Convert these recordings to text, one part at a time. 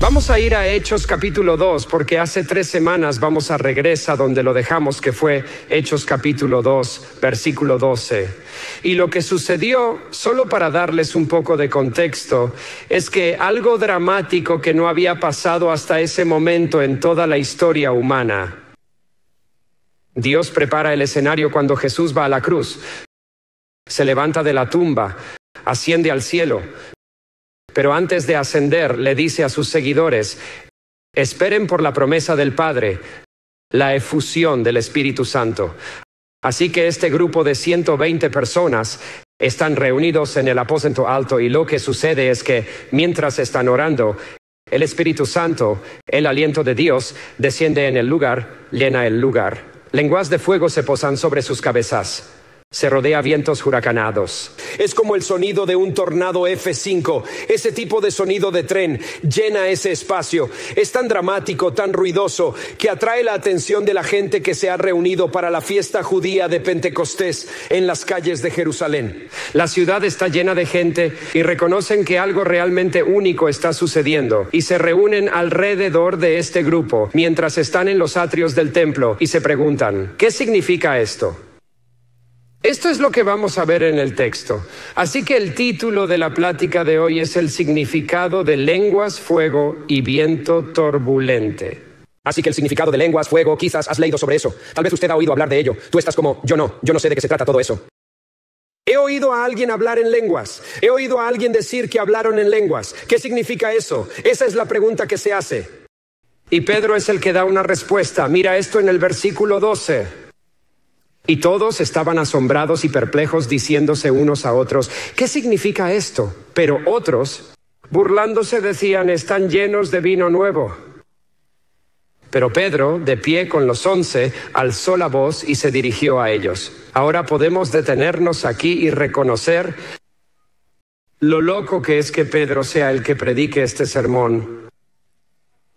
Vamos a ir a Hechos capítulo 2 porque hace 3 semanas vamos a regresar donde lo dejamos, que fue Hechos capítulo 2, versículo 12. Y lo que sucedió, solo para darles un poco de contexto, es que algo dramático que no había pasado hasta ese momento en toda la historia humana. Dios prepara el escenario cuando Jesús va a la cruz. Se levanta de la tumba, asciende al cielo. Pero antes de ascender, le dice a sus seguidores, esperen por la promesa del Padre, la efusión del Espíritu Santo. Así que este grupo de 120 personas están reunidos en el aposento alto y lo que sucede es que mientras están orando, el Espíritu Santo, el aliento de Dios, desciende en el lugar, llena el lugar. Lenguas de fuego se posan sobre sus cabezas. Se rodea vientos huracanados. Es como el sonido de un tornado F5. Ese tipo de sonido de tren llena ese espacio. Es tan dramático, tan ruidoso, que atrae la atención de la gente que se ha reunido para la fiesta judía de Pentecostés en las calles de Jerusalén. La ciudad está llena de gente y reconocen que algo realmente único está sucediendo. Y se reúnen alrededor de este grupo mientras están en los atrios del templo y se preguntan, ¿qué significa esto? Esto es lo que vamos a ver en el texto. Así que el título de la plática de hoy es el significado de lenguas, fuego y viento turbulente. Así que el significado de lenguas, fuego, quizás has leído sobre eso. Tal vez usted ha oído hablar de ello. Tú estás como, yo no sé de qué se trata todo eso. He oído a alguien hablar en lenguas. He oído a alguien decir que hablaron en lenguas. ¿Qué significa eso? Esa es la pregunta que se hace. Y Pedro es el que da una respuesta. Mira esto en el versículo 12. Y todos estaban asombrados y perplejos, diciéndose unos a otros, ¿qué significa esto? Pero otros, burlándose, decían, están llenos de vino nuevo. Pero Pedro, de pie con los 11, alzó la voz y se dirigió a ellos. Ahora podemos detenernos aquí y reconocer lo loco que es que Pedro sea el que predique este sermón.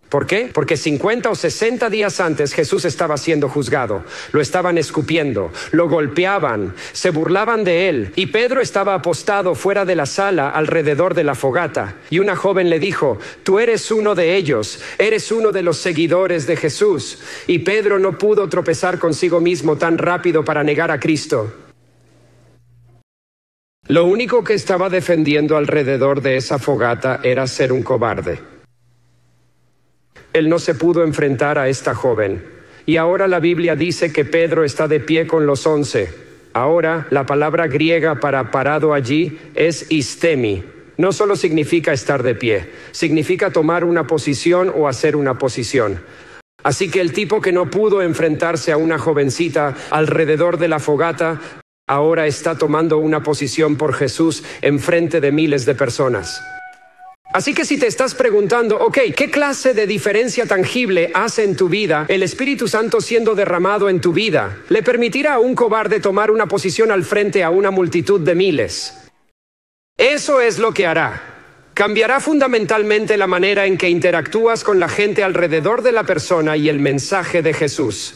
¿Por qué? Porque 50 o 60 días antes Jesús estaba siendo juzgado. Lo estaban escupiendo, lo golpeaban, se burlaban de él. Y Pedro estaba apostado fuera de la sala alrededor de la fogata. Y una joven le dijo, tú eres uno de ellos, eres uno de los seguidores de Jesús. Y Pedro no pudo tropezar consigo mismo tan rápido para negar a Cristo. Lo único que estaba defendiendo alrededor de esa fogata era ser un cobarde. Él no se pudo enfrentar a esta joven. Y ahora la Biblia dice que Pedro está de pie con los 11. Ahora la palabra griega para parado allí es istemi. No solo significa estar de pie, significa tomar una posición o hacer una posición. Así que el tipo que no pudo enfrentarse a una jovencita alrededor de la fogata, ahora está tomando una posición por Jesús en frente de miles de personas. Así que si te estás preguntando, ok, ¿qué clase de diferencia tangible hace en tu vida el Espíritu Santo siendo derramado en tu vida? ¿Le permitirá a un cobarde tomar una posición al frente a una multitud de miles? Eso es lo que hará. Cambiará fundamentalmente la manera en que interactúas con la gente alrededor de la persona y el mensaje de Jesús.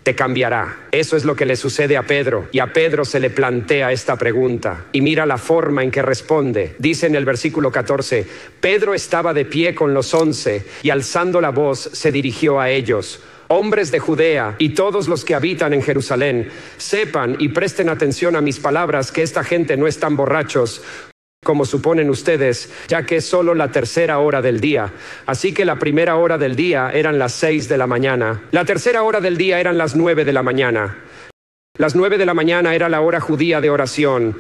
Te cambiará. Eso es lo que le sucede a Pedro. Y a Pedro se le plantea esta pregunta. Y mira la forma en que responde. Dice en el versículo 14, Pedro estaba de pie con los 11 y alzando la voz se dirigió a ellos. Hombres de Judea y todos los que habitan en Jerusalén, sepan y presten atención a mis palabras que esta gente no están borrachos, como suponen ustedes, ya que es solo la tercera hora del día. Así que la primera hora del día eran las 6 de la mañana. La tercera hora del día eran las 9 de la mañana. Las 9 de la mañana era la hora judía de oración.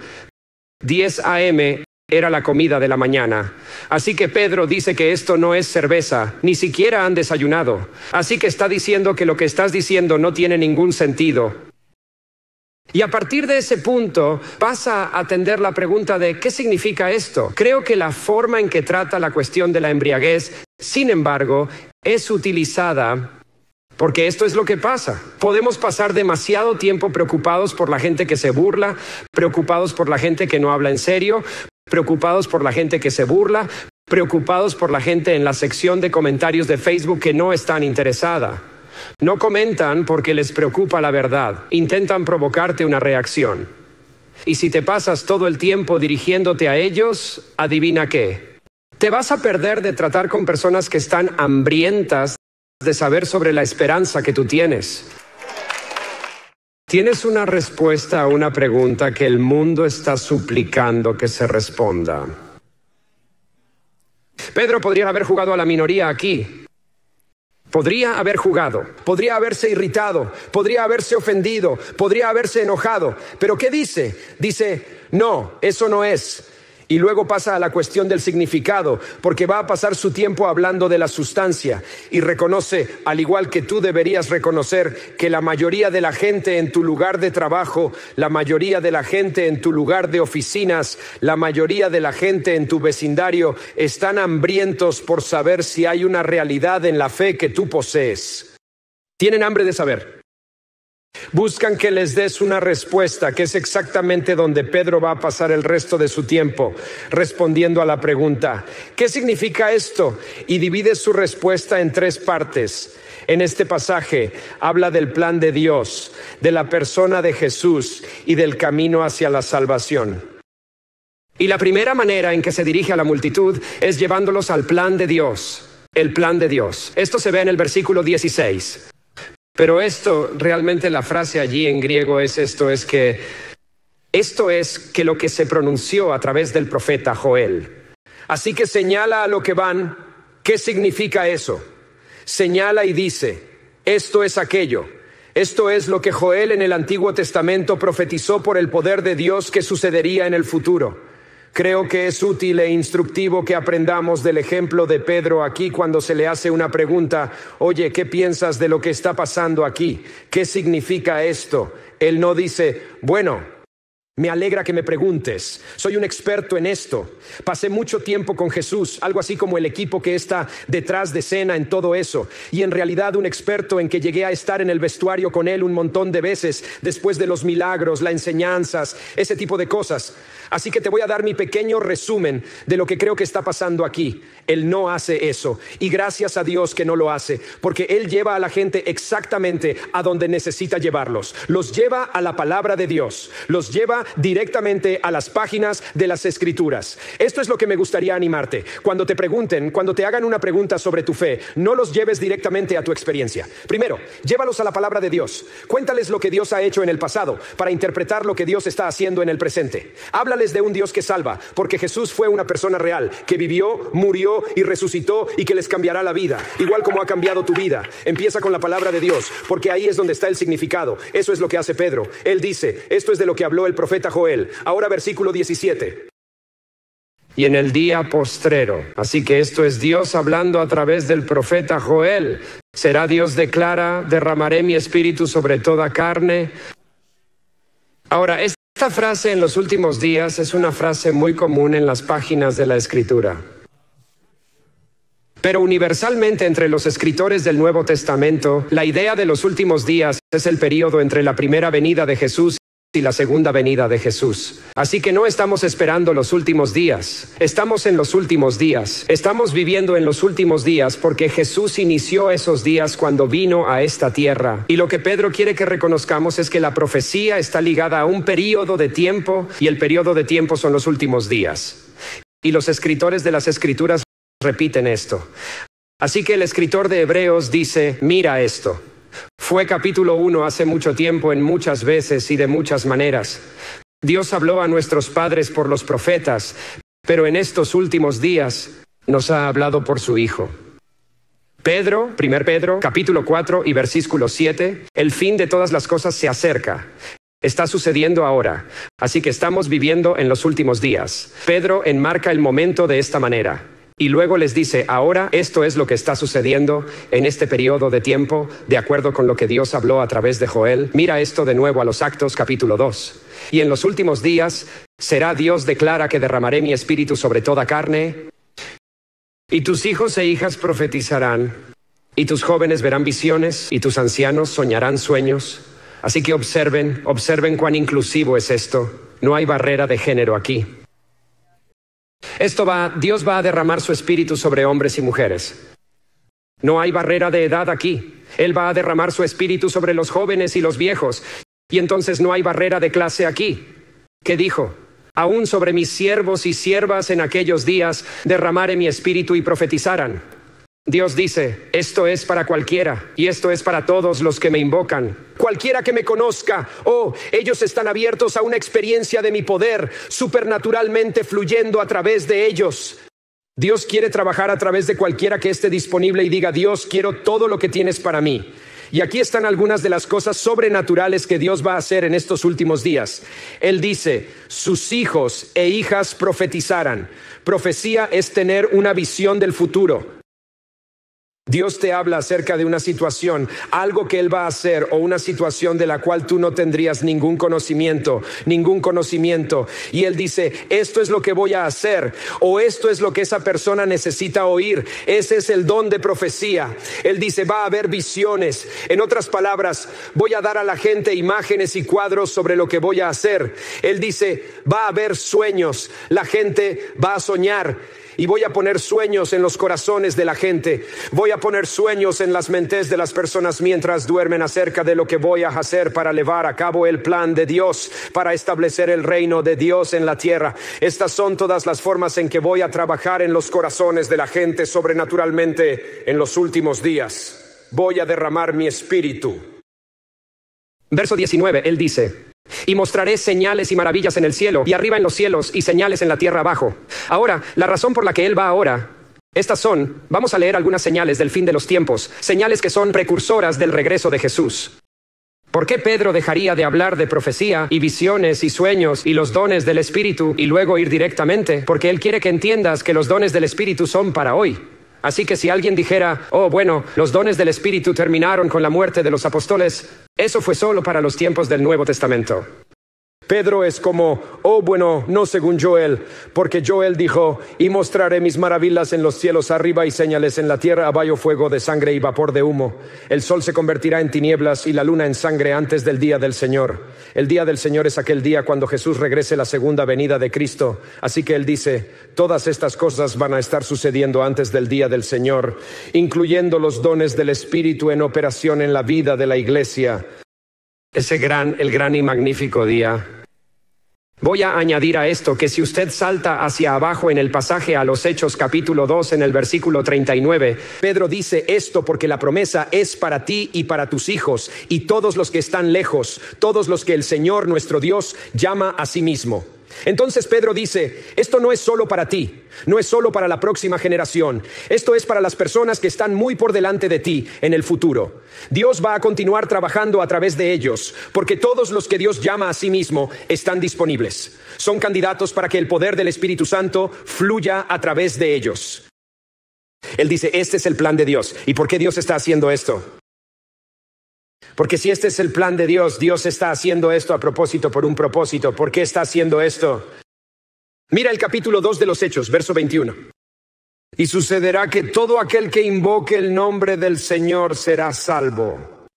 10 a.m. era la comida de la mañana. Así que Pedro dice que esto no es cerveza, ni siquiera han desayunado. Así que está diciendo que lo que estás diciendo no tiene ningún sentido. Y a partir de ese punto pasa a atender la pregunta de ¿qué significa esto? Creo que la forma en que trata la cuestión de la embriaguez, sin embargo, es utilizada porque esto es lo que pasa. Podemos pasar demasiado tiempo preocupados por la gente que se burla, preocupados por la gente que no habla en serio, preocupados por la gente que se burla, preocupados por la gente en la sección de comentarios de Facebook que no están interesada. No comentan porque les preocupa la verdad. Intentan provocarte una reacción. Y si te pasas todo el tiempo dirigiéndote a ellos, adivina qué. Te vas a perder de tratar con personas que están hambrientas de saber sobre la esperanza que tú tienes. Tienes una respuesta a una pregunta que el mundo está suplicando que se responda. Pedro podría haber jugado a la minoría aquí. Podría haber jugado, podría haberse irritado, podría haberse ofendido, podría haberse enojado. ¿Pero qué dice? Dice, no, eso no es. Y luego pasa a la cuestión del significado, porque va a pasar su tiempo hablando de la sustancia y reconoce, al igual que tú deberías reconocer, que la mayoría de la gente en tu lugar de trabajo, la mayoría de la gente en tu lugar de oficinas, la mayoría de la gente en tu vecindario están hambrientos por saber si hay una realidad en la fe que tú posees. Tienen hambre de saber. Buscan que les des una respuesta, que es exactamente donde Pedro va a pasar el resto de su tiempo, respondiendo a la pregunta, ¿qué significa esto? Y divide su respuesta en 3 partes. En este pasaje habla del plan de Dios, de la persona de Jesús y del camino hacia la salvación. Y la primera manera en que se dirige a la multitud es llevándolos al plan de Dios, el plan de Dios. Esto se ve en el versículo 16. Pero esto, realmente la frase allí en griego es que lo que se pronunció a través del profeta Joel. Así que señala a lo que van, ¿qué significa eso? Señala y dice, esto es aquello. Esto es lo que Joel en el Antiguo Testamento profetizó por el poder de Dios que sucedería en el futuro. Creo que es útil e instructivo que aprendamos del ejemplo de Pedro aquí cuando se le hace una pregunta, oye, ¿qué piensas de lo que está pasando aquí? ¿Qué significa esto? Él no dice, bueno, me alegra que me preguntes, soy un experto en esto, pasé mucho tiempo con Jesús, algo así como el equipo que está detrás de escena en todo eso, y en realidad un experto en que llegué a estar en el vestuario con él un montón de veces, después de los milagros, las enseñanzas, ese tipo de cosas. Así que te voy a dar mi pequeño resumen de lo que creo que está pasando aquí. Él no hace eso, y gracias a Dios que no lo hace, porque Él lleva a la gente exactamente a donde necesita llevarlos. Los lleva a la palabra de Dios, los lleva directamente a las páginas de las Escrituras. Esto es lo que me gustaría animarte. Cuando te pregunten, cuando te hagan una pregunta sobre tu fe, no los lleves directamente a tu experiencia. Primero, llévalos a la palabra de Dios. Cuéntales lo que Dios ha hecho en el pasado para interpretar lo que Dios está haciendo en el presente. Háblales de un Dios que salva, porque Jesús fue una persona real, que vivió, murió y resucitó y que les cambiará la vida, igual como ha cambiado tu vida. Empieza con la palabra de Dios, porque ahí es donde está el significado. Eso es lo que hace Pedro. Él dice, esto es de lo que habló el profeta Joel. Ahora versículo 17. Y en el día postrero, así que esto es Dios hablando a través del profeta Joel. Será Dios declara, derramaré mi espíritu sobre toda carne. Ahora, esta frase en los últimos días es una frase muy común en las páginas de la Escritura. Pero universalmente entre los escritores del Nuevo Testamento, la idea de los últimos días es el período entre la primera venida de Jesús y la segunda venida de Jesús. Así que no estamos esperando los últimos días, estamos en los últimos días, estamos viviendo en los últimos días porque Jesús inició esos días cuando vino a esta tierra. Y lo que Pedro quiere que reconozcamos es que la profecía está ligada a un período de tiempo y el período de tiempo son los últimos días. Y los escritores de las Escrituras repiten esto. Así que el escritor de Hebreos dice, mira esto. Fue capítulo 1 hace mucho tiempo en muchas veces y de muchas maneras. Dios habló a nuestros padres por los profetas, pero en estos últimos días nos ha hablado por su Hijo. Pedro, 1 Pedro, capítulo 4 y versículo 7, el fin de todas las cosas se acerca. Está sucediendo ahora, así que estamos viviendo en los últimos días. Pedro enmarca el momento de esta manera. Y luego les dice, ahora esto es lo que está sucediendo en este periodo de tiempo, de acuerdo con lo que Dios habló a través de Joel. Mira esto de nuevo a los Actos, capítulo 2. Y en los últimos días, será Dios declara que derramaré mi espíritu sobre toda carne. Y tus hijos e hijas profetizarán, y tus jóvenes verán visiones, y tus ancianos soñarán sueños. Así que observen cuán inclusivo es esto. No hay barrera de género aquí. Dios va a derramar su espíritu sobre hombres y mujeres. No hay barrera de edad aquí. Él va a derramar su espíritu sobre los jóvenes y los viejos. Y entonces no hay barrera de clase aquí. ¿Qué dijo? Aún sobre mis siervos y siervas en aquellos días derramaré mi espíritu y profetizaran. Dios dice, esto es para cualquiera, y esto es para todos los que me invocan. Cualquiera que me conozca, ellos están abiertos a una experiencia de mi poder, supernaturalmente fluyendo a través de ellos. Dios quiere trabajar a través de cualquiera que esté disponible y diga, Dios, quiero todo lo que tienes para mí. Y aquí están algunas de las cosas sobrenaturales que Dios va a hacer en estos últimos días. Él dice, sus hijos e hijas profetizarán. Profecía es tener una visión del futuro. Dios te habla acerca de una situación, algo que Él va a hacer o una situación de la cual tú no tendrías ningún conocimiento. Y Él dice, esto es lo que voy a hacer o esto es lo que esa persona necesita oír. Ese es el don de profecía. Él dice, va a haber visiones. En otras palabras, voy a dar a la gente imágenes y cuadros sobre lo que voy a hacer. Él dice, va a haber sueños. La gente va a soñar. Y voy a poner sueños en los corazones de la gente. Voy a poner sueños en las mentes de las personas mientras duermen acerca de lo que voy a hacer para llevar a cabo el plan de Dios, para establecer el reino de Dios en la tierra. Estas son todas las formas en que voy a trabajar en los corazones de la gente sobrenaturalmente en los últimos días. Voy a derramar mi espíritu. Verso 19, Él dice, y mostraré señales y maravillas en el cielo y arriba en los cielos y señales en la tierra abajo. Ahora, la razón por la que Él va ahora, vamos a leer algunas señales del fin de los tiempos, señales que son precursoras del regreso de Jesús. ¿Por qué Pedro dejaría de hablar de profecía y visiones y sueños y los dones del Espíritu y luego ir directamente? Porque Él quiere que entiendas que los dones del Espíritu son para hoy. Así que si alguien dijera, los dones del Espíritu terminaron con la muerte de los apóstoles, eso fue solo para los tiempos del Nuevo Testamento. Pedro es como, no según Joel, porque Joel dijo, y mostraré mis maravillas en los cielos arriba y señales en la tierra abajo, fuego de sangre y vapor de humo. El sol se convertirá en tinieblas y la luna en sangre antes del día del Señor. El día del Señor es aquel día cuando Jesús regrese, la segunda venida de Cristo. Así que Él dice, todas estas cosas van a estar sucediendo antes del día del Señor, incluyendo los dones del Espíritu en operación en la vida de la iglesia. El gran y magnífico día. Voy a añadir a esto que si usted salta hacia abajo en el pasaje a los Hechos capítulo 2 en el versículo 39, Pedro dice esto porque la promesa es para ti y para tus hijos y todos los que están lejos, todos los que el Señor nuestro Dios llama a sí mismo. Entonces Pedro dice, esto no es solo para ti, no es solo para la próxima generación, esto es para las personas que están muy por delante de ti en el futuro. Dios va a continuar trabajando a través de ellos, porque todos los que Dios llama a sí mismo están disponibles. Son candidatos para que el poder del Espíritu Santo fluya a través de ellos. Él dice, este es el plan de Dios. ¿Y por qué Dios está haciendo esto? Porque si este es el plan de Dios, Dios está haciendo esto a propósito, por un propósito. ¿Por qué está haciendo esto? Mira el capítulo 2 de los Hechos, verso 21. Y sucederá que todo aquel que invoque el nombre del Señor será salvo.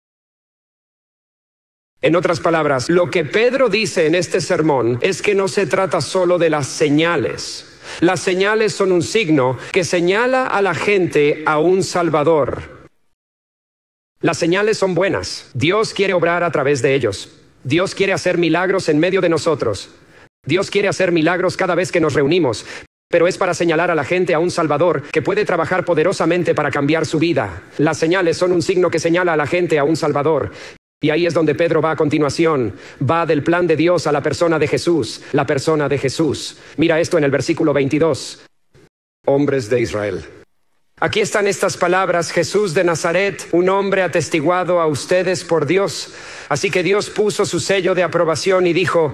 En otras palabras, lo que Pedro dice en este sermón es que no se trata solo de las señales. Las señales son un signo que señala a la gente a un Salvador. Las señales son buenas. Dios quiere obrar a través de ellos. Dios quiere hacer milagros en medio de nosotros. Dios quiere hacer milagros cada vez que nos reunimos. Pero es para señalar a la gente a un Salvador que puede trabajar poderosamente para cambiar su vida. Las señales son un signo que señala a la gente a un Salvador. Y ahí es donde Pedro va a continuación. Va del plan de Dios a la persona de Jesús. La persona de Jesús. Mira esto en el versículo 22. Hombres de Israel. Aquí están estas palabras, Jesús de Nazaret, un hombre atestiguado a ustedes por Dios. Así que Dios puso su sello de aprobación y dijo,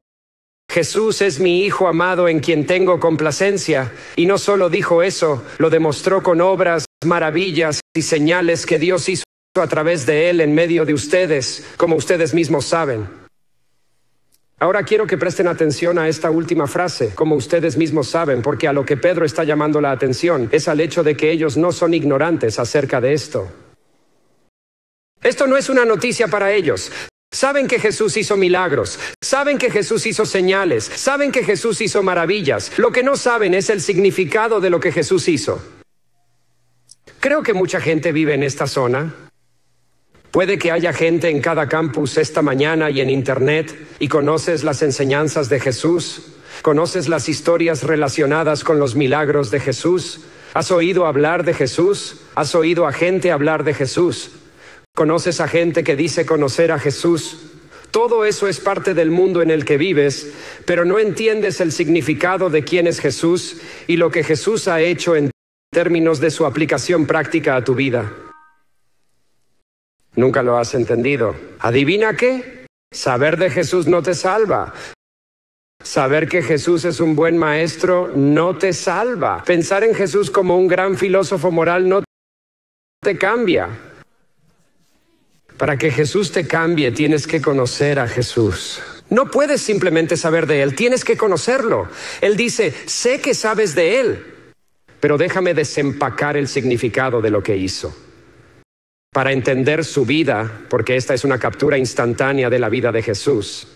Jesús es mi Hijo amado en quien tengo complacencia. Y no solo dijo eso, lo demostró con obras, maravillas y señales que Dios hizo a través de él en medio de ustedes, como ustedes mismos saben. Ahora quiero que presten atención a esta última frase, como ustedes mismos saben, porque a lo que Pedro está llamando la atención es al hecho de que ellos no son ignorantes acerca de esto. Esto no es una noticia para ellos. Saben que Jesús hizo milagros, saben que Jesús hizo señales, saben que Jesús hizo maravillas. Lo que no saben es el significado de lo que Jesús hizo. Creo que mucha gente vive en esta zona. Puede que haya gente en cada campus esta mañana y en internet y conoces las enseñanzas de Jesús. ¿Conoces las historias relacionadas con los milagros de Jesús? ¿Has oído hablar de Jesús? ¿Has oído a gente hablar de Jesús? ¿Conoces a gente que dice conocer a Jesús? Todo eso es parte del mundo en el que vives, pero no entiendes el significado de quién es Jesús y lo que Jesús ha hecho en términos de su aplicación práctica a tu vida. Nunca lo has entendido. ¿Adivina qué? Saber de Jesús no te salva. Saber que Jesús es un buen maestro no te salva. Pensar en Jesús como un gran filósofo moral no te cambia. Para que Jesús te cambie, tienes que conocer a Jesús. No puedes simplemente saber de Él, tienes que conocerlo. Él dice, sé que sabes de Él, pero déjame desempacar el significado de lo que hizo. Para entender su vida, porque esta es una captura instantánea de la vida de Jesús.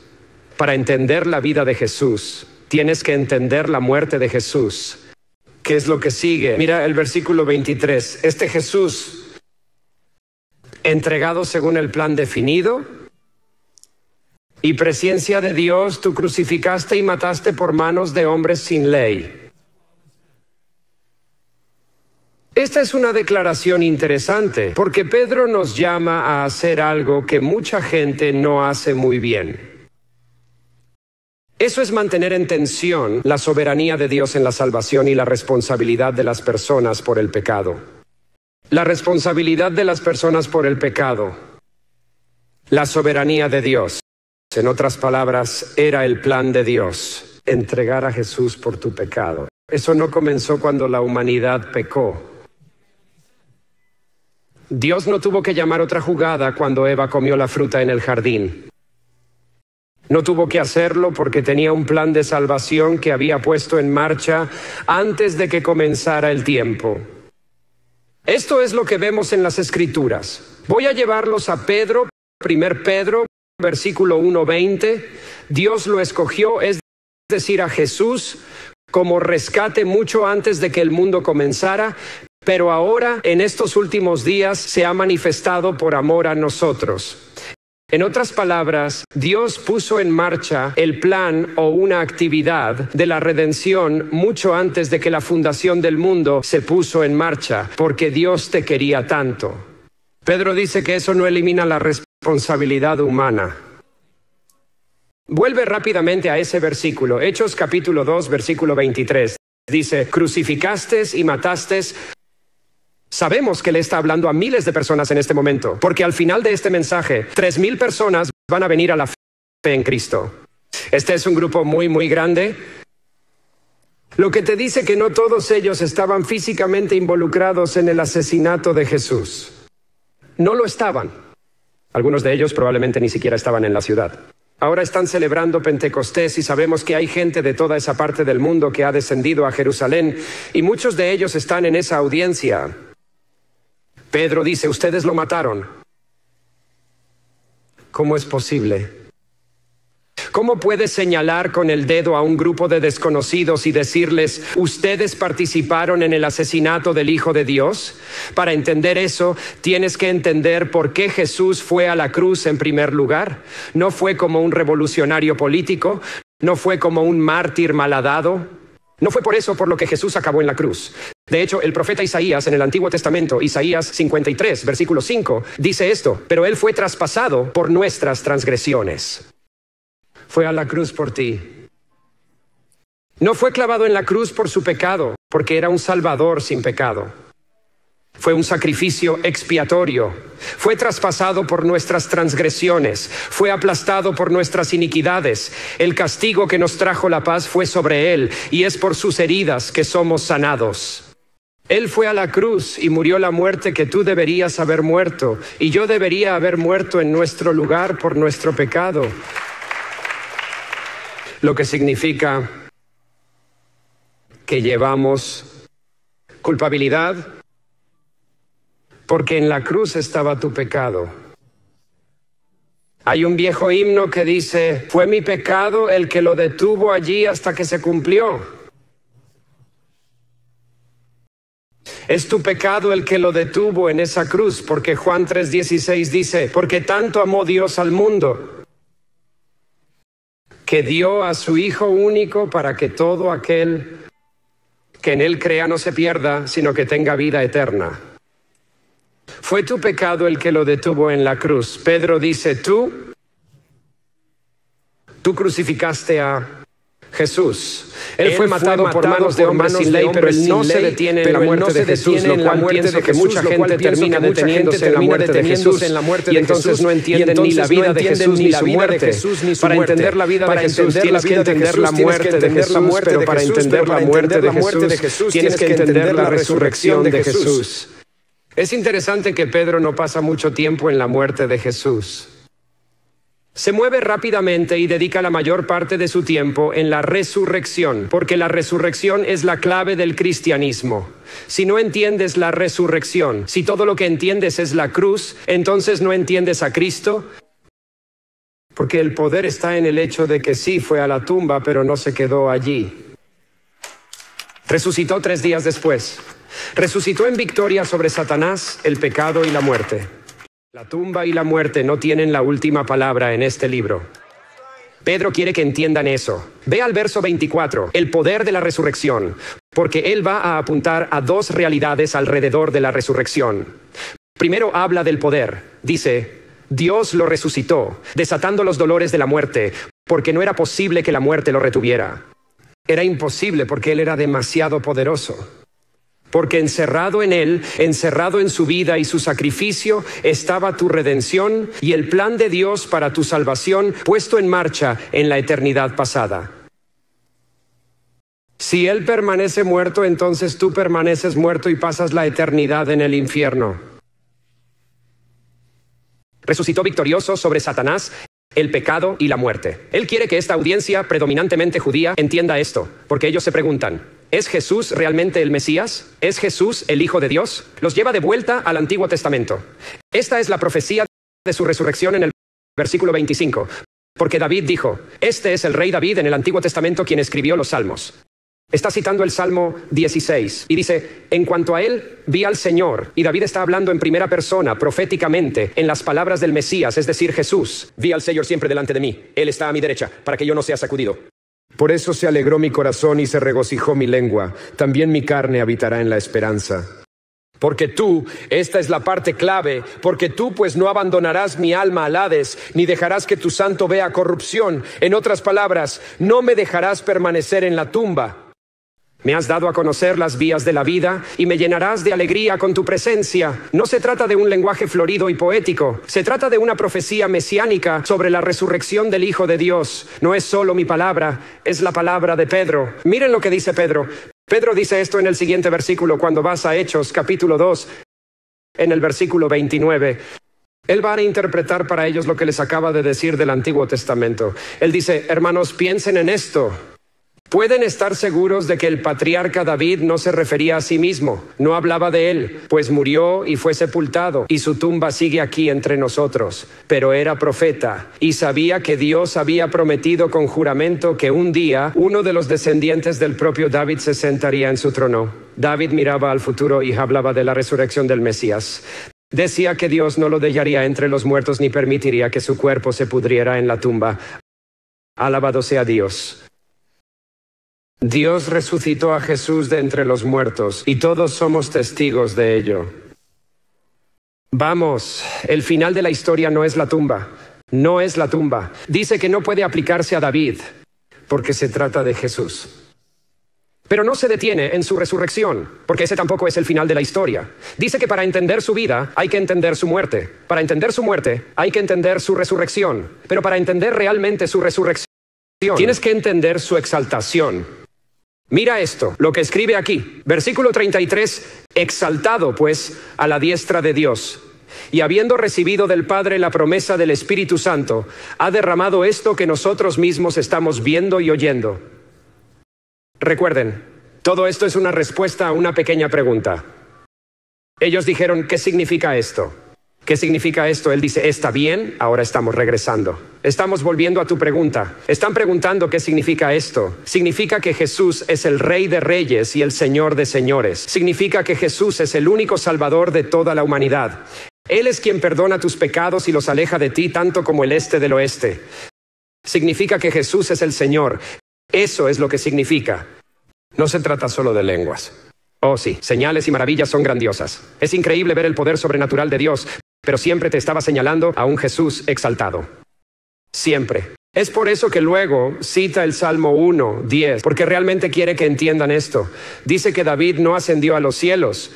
Para entender la vida de Jesús, tienes que entender la muerte de Jesús. ¿Qué es lo que sigue? Mira el versículo 23. Este Jesús, entregado según el plan definido y presencia de Dios, tú crucificaste y mataste por manos de hombres sin ley. Esta es una declaración interesante, porque Pedro nos llama a hacer algo que mucha gente no hace muy bien. Eso es mantener en tensión la soberanía de Dios en la salvación y la responsabilidad de las personas por el pecado. La responsabilidad de las personas por el pecado. La soberanía de Dios. En otras palabras, era el plan de Dios, entregar a Jesús por tu pecado. Eso no comenzó cuando la humanidad pecó. Dios no tuvo que llamar otra jugada cuando Eva comió la fruta en el jardín. No tuvo que hacerlo porque tenía un plan de salvación que había puesto en marcha antes de que comenzara el tiempo. Esto es lo que vemos en las Escrituras. Voy a llevarlos a Pedro, 1 Pedro, versículo 1:20. Dios lo escogió, es decir, a Jesús, como rescate mucho antes de que el mundo comenzara, pero ahora, en estos últimos días, se ha manifestado por amor a nosotros. En otras palabras, Dios puso en marcha el plan o una actividad de la redención mucho antes de que la fundación del mundo se puso en marcha, porque Dios te quería tanto. Pedro dice que eso no elimina la responsabilidad humana. Vuelve rápidamente a ese versículo, Hechos capítulo 2, versículo 23. Dice, crucificasteis y matasteis. Sabemos que le está hablando a miles de personas en este momento, porque al final de este mensaje, 3,000 personas van a venir a la fe en Cristo. Este es un grupo muy grande. Lo que te dice que no todos ellos estaban físicamente involucrados en el asesinato de Jesús. No lo estaban. Algunos de ellos probablemente ni siquiera estaban en la ciudad. Ahora están celebrando Pentecostés y sabemos que hay gente de toda esa parte del mundo que ha descendido a Jerusalén y muchos de ellos están en esa audiencia. Pedro dice, ustedes lo mataron. ¿Cómo es posible? ¿Cómo puedes señalar con el dedo a un grupo de desconocidos y decirles, ustedes participaron en el asesinato del Hijo de Dios? Para entender eso, tienes que entender por qué Jesús fue a la cruz en primer lugar. No fue como un revolucionario político, no fue como un mártir malhadado. No fue por eso por lo que Jesús acabó en la cruz. De hecho, el profeta Isaías en el Antiguo Testamento, Isaías 53, versículo 5, dice esto, pero Él fue traspasado por nuestras transgresiones. Fue a la cruz por ti. No fue clavado en la cruz por su pecado, porque era un salvador sin pecado. Fue un sacrificio expiatorio. Fue traspasado por nuestras transgresiones. Fue aplastado por nuestras iniquidades. El castigo que nos trajo la paz fue sobre Él, y es por sus heridas que somos sanados. Él fue a la cruz y murió la muerte que tú deberías haber muerto, y yo debería haber muerto en nuestro lugar por nuestro pecado. Lo que significa que llevamos culpabilidad, porque en la cruz estaba tu pecado. Hay un viejo himno que dice, fue mi pecado el que lo detuvo allí hasta que se cumplió. Es tu pecado el que lo detuvo en esa cruz, porque Juan 3:16 dice, porque tanto amó Dios al mundo, que dio a su Hijo único para que todo aquel que en Él crea no se pierda, sino que tenga vida eterna. Fue tu pecado el que lo detuvo en la cruz. Pedro dice, tú crucificaste a Jesús. Él fue matado por manos de hombres sin ley, pero Él no se detiene en la muerte de Jesús, lo cual pienso que mucha gente termina deteniéndose en la muerte de Jesús, y entonces no entienden ni la vida de Jesús ni su muerte. Para entender la vida de Jesús tienes que entender la muerte de Jesús, pero para entender la muerte de Jesús tienes que entender la resurrección de Jesús. Es interesante que Pedro no pasa mucho tiempo en la muerte de Jesús. Se mueve rápidamente y dedica la mayor parte de su tiempo en la resurrección, porque la resurrección es la clave del cristianismo. Si no entiendes la resurrección, si todo lo que entiendes es la cruz, entonces no entiendes a Cristo, porque el poder está en el hecho de que sí fue a la tumba, pero no se quedó allí. Resucitó 3 días después. Resucitó en victoria sobre Satanás, el pecado y la muerte. La tumba y la muerte no tienen la última palabra en este libro. Pedro quiere que entiendan eso. Ve al verso 24, el poder de la resurrección, porque él va a apuntar a 2 realidades alrededor de la resurrección. Primero habla del poder. Dice, Dios lo resucitó, desatando los dolores de la muerte, porque no era posible que la muerte lo retuviera. Era imposible porque él era demasiado poderoso. Porque encerrado en Él, encerrado en su vida y su sacrificio, estaba tu redención y el plan de Dios para tu salvación puesto en marcha en la eternidad pasada. Si Él permanece muerto, entonces tú permaneces muerto y pasas la eternidad en el infierno. Resucitó victorioso sobre Satanás, el pecado y la muerte. Él quiere que esta audiencia predominantemente judía entienda esto, porque ellos se preguntan, ¿es Jesús realmente el Mesías? ¿Es Jesús el Hijo de Dios? Los lleva de vuelta al Antiguo Testamento. Esta es la profecía de su resurrección en el versículo 25, porque David dijo, este es el rey David en el Antiguo Testamento quien escribió los Salmos. Está citando el Salmo 16 y dice, en cuanto a él, vi al Señor. Y David está hablando en primera persona, proféticamente, en las palabras del Mesías, es decir, Jesús. Vi al Señor siempre delante de mí. Él está a mi derecha, para que yo no sea sacudido. Por eso se alegró mi corazón y se regocijó mi lengua. También mi carne habitará en la esperanza. Porque tú, esta es la parte clave, porque tú pues no abandonarás mi alma al Hades, ni dejarás que tu santo vea corrupción. En otras palabras, no me dejarás permanecer en la tumba. Me has dado a conocer las vías de la vida y me llenarás de alegría con tu presencia. No se trata de un lenguaje florido y poético. Se trata de una profecía mesiánica sobre la resurrección del Hijo de Dios. No es solo mi palabra, es la palabra de Pedro. Miren lo que dice Pedro. Pedro dice esto en el siguiente versículo cuando vas a Hechos, capítulo 2, en el versículo 29. Él va a interpretar para ellos lo que les acaba de decir del Antiguo Testamento. Él dice, hermanos, piensen en esto. Pueden estar seguros de que el patriarca David no se refería a sí mismo, no hablaba de él, pues murió y fue sepultado, y su tumba sigue aquí entre nosotros. Pero era profeta y sabía que Dios había prometido con juramento que un día uno de los descendientes del propio David se sentaría en su trono. David miraba al futuro y hablaba de la resurrección del Mesías. Decía que Dios no lo dejaría entre los muertos ni permitiría que su cuerpo se pudriera en la tumba. Alabado sea Dios. Dios resucitó a Jesús de entre los muertos y todos somos testigos de ello. Vamos, el final de la historia no es la tumba. No es la tumba. Dice que no puede aplicarse a David porque se trata de Jesús. Pero no se detiene en su resurrección, porque ese tampoco es el final de la historia. Dice que para entender su vida hay que entender su muerte. Para entender su muerte hay que entender su resurrección. Pero para entender realmente su resurrección, tienes que entender su exaltación. Mira esto, lo que escribe aquí, versículo 33, exaltado pues a la diestra de Dios, y habiendo recibido del Padre la promesa del Espíritu Santo, ha derramado esto que nosotros mismos estamos viendo y oyendo. Recuerden, todo esto es una respuesta a una pequeña pregunta. Ellos dijeron, ¿qué significa esto? ¿Qué significa esto? Él dice, está bien, ahora estamos regresando. Estamos volviendo a tu pregunta. Están preguntando qué significa esto. Significa que Jesús es el Rey de Reyes y el Señor de Señores. Significa que Jesús es el único Salvador de toda la humanidad. Él es quien perdona tus pecados y los aleja de ti tanto como el este del oeste. Significa que Jesús es el Señor. Eso es lo que significa. No se trata solo de lenguas. Oh sí, señales y maravillas son grandiosas. Es increíble ver el poder sobrenatural de Dios, pero siempre te estaba señalando a un Jesús exaltado. Siempre. Es por eso que luego cita el Salmo 1:10, porque realmente quiere que entiendan esto. Dice que David no ascendió a los cielos,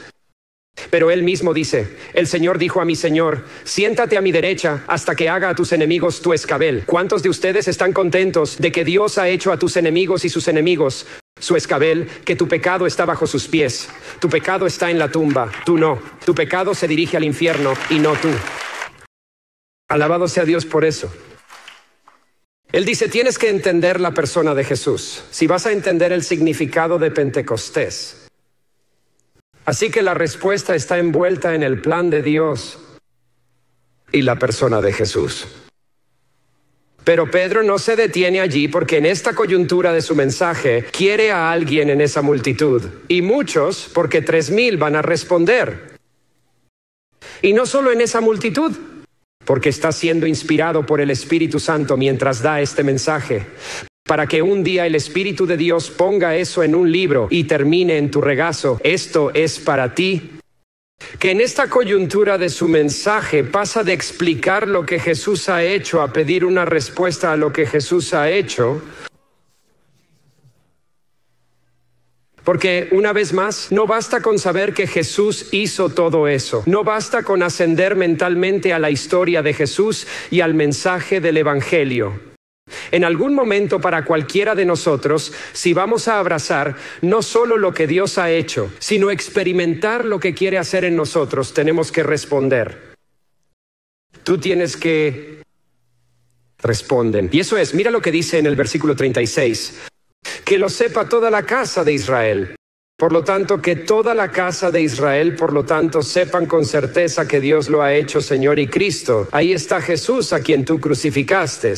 pero él mismo dice, el Señor dijo a mi Señor, siéntate a mi derecha hasta que haga a tus enemigos tu escabel. ¿Cuántos de ustedes están contentos de que Dios ha hecho a tus enemigos y sus enemigos su escabel, que tu pecado está bajo sus pies? Tu pecado está en la tumba, tú no. Tu pecado se dirige al infierno y no tú. Alabado sea Dios por eso. Él dice, tienes que entender la persona de Jesús, si vas a entender el significado de Pentecostés. Así que la respuesta está envuelta en el plan de Dios y la persona de Jesús. Pero Pedro no se detiene allí porque en esta coyuntura de su mensaje quiere a alguien en esa multitud. Y muchos, porque 3,000 van a responder. Y no solo en esa multitud, porque está siendo inspirado por el Espíritu Santo mientras da este mensaje, para que un día el Espíritu de Dios ponga eso en un libro y termine en tu regazo. Esto es para ti. Que en esta coyuntura de su mensaje pasa de explicar lo que Jesús ha hecho a pedir una respuesta a lo que Jesús ha hecho. Porque una vez más, no basta con saber que Jesús hizo todo eso. No basta con ascender mentalmente a la historia de Jesús y al mensaje del Evangelio. En algún momento para cualquiera de nosotros, si vamos a abrazar no solo lo que Dios ha hecho, sino experimentar lo que quiere hacer en nosotros, tenemos que responder. Tú tienes que responder. Y eso es, mira lo que dice en el versículo 36. Que lo sepa toda la casa de Israel. Por lo tanto, que toda la casa de Israel, por lo tanto, sepan con certeza que Dios lo ha hecho Señor y Cristo. Ahí está Jesús a quien tú crucificaste.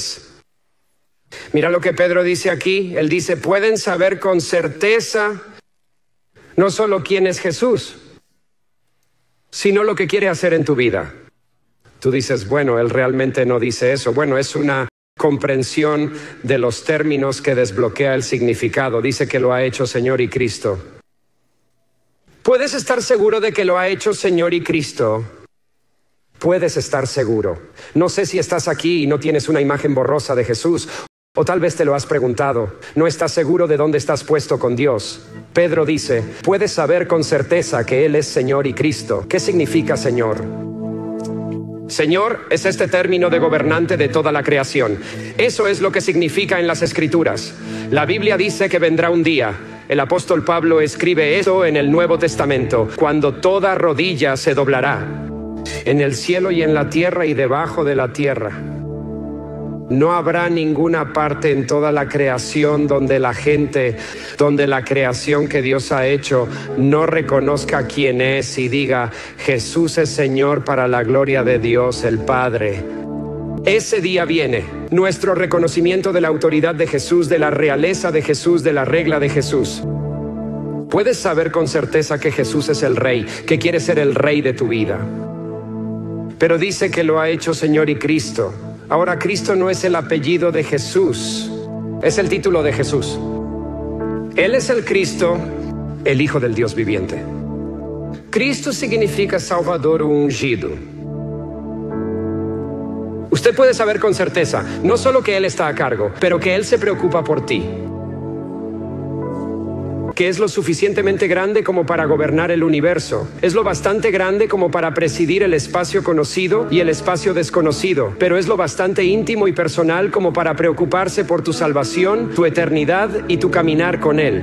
Mira lo que Pedro dice aquí. Él dice, pueden saber con certeza no solo quién es Jesús, sino lo que quiere hacer en tu vida. Tú dices, bueno, él realmente no dice eso. Bueno, es una comprensión de los términos que desbloquea el significado. Dice que lo ha hecho Señor y Cristo. ¿Puedes estar seguro de que lo ha hecho Señor y Cristo? Puedes estar seguro. No sé si estás aquí y no tienes una imagen borrosa de Jesús, o tal vez te lo has preguntado. No estás seguro de dónde estás puesto con Dios. Pedro dice, puedes saber con certeza que Él es Señor y Cristo. ¿Qué significa Señor? Señor es este término de gobernante de toda la creación. Eso es lo que significa en las Escrituras. La Biblia dice que vendrá un día. El apóstol Pablo escribe eso en el Nuevo Testamento, cuando toda rodilla se doblará, en el cielo y en la tierra y debajo de la tierra. No habrá ninguna parte en toda la creación donde la creación que Dios ha hecho no reconozca quién es y diga, Jesús es Señor para la gloria de Dios el Padre. Ese día viene, nuestro reconocimiento de la autoridad de Jesús, de la realeza de Jesús, de la regla de Jesús. Puedes saber con certeza que Jesús es el Rey, que quiere ser el Rey de tu vida. Pero dice que lo ha hecho Señor y Cristo. Ahora, Cristo no es el apellido de Jesús, es el título de Jesús. Él es el Cristo, el Hijo del Dios viviente. Cristo significa Salvador ungido. Usted puede saber con certeza, no solo que Él está a cargo, pero que Él se preocupa por ti. Que es lo suficientemente grande como para gobernar el universo. Es lo bastante grande como para presidir el espacio conocido y el espacio desconocido. Pero es lo bastante íntimo y personal como para preocuparse por tu salvación, tu eternidad y tu caminar con Él.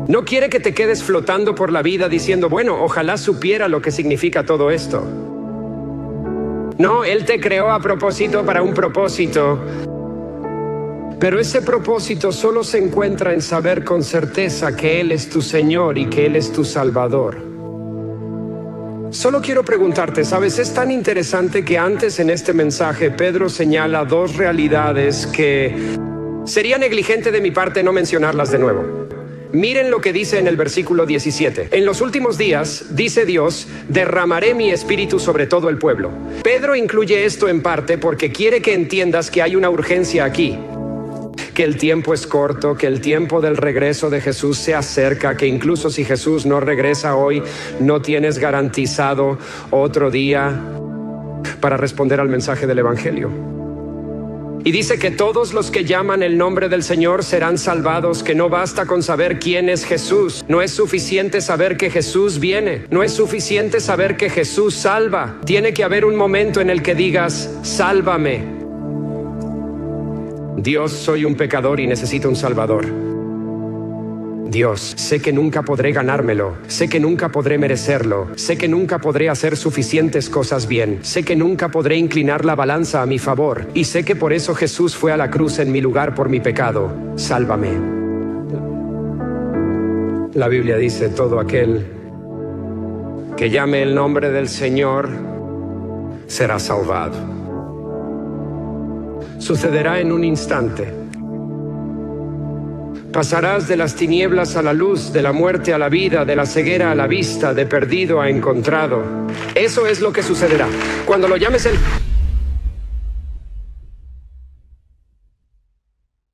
No quiere que te quedes flotando por la vida diciendo, bueno, ojalá supiera lo que significa todo esto. No, Él te creó a propósito para un propósito. Pero ese propósito solo se encuentra en saber con certeza que Él es tu Señor y que Él es tu Salvador. Solo quiero preguntarte, ¿sabes? Es tan interesante que antes en este mensaje Pedro señala dos realidades que sería negligente de mi parte no mencionarlas de nuevo. Miren lo que dice en el versículo 17. En los últimos días, dice Dios, derramaré mi espíritu sobre todo el pueblo. Pedro incluye esto en parte porque quiere que entiendas que hay una urgencia aquí. Que el tiempo es corto, que el tiempo del regreso de Jesús se acerca, que incluso si Jesús no regresa hoy, no tienes garantizado otro día para responder al mensaje del Evangelio. Y dice que todos los que llaman el nombre del Señor serán salvados, que no basta con saber quién es Jesús. No es suficiente saber que Jesús viene. No es suficiente saber que Jesús salva. Tiene que haber un momento en el que digas, sálvame. Dios, soy un pecador y necesito un Salvador. Dios, sé que nunca podré ganármelo, sé que nunca podré merecerlo, sé que nunca podré hacer suficientes cosas bien, sé que nunca podré inclinar la balanza a mi favor, y sé que por eso Jesús fue a la cruz en mi lugar por mi pecado. Sálvame. La Biblia dice, todo aquel que llame el nombre del Señor será salvado. Sucederá en un instante. Pasarás de las tinieblas a la luz, de la muerte a la vida, de la ceguera a la vista, de perdido a encontrado. Eso es lo que sucederá. Cuando lo llames el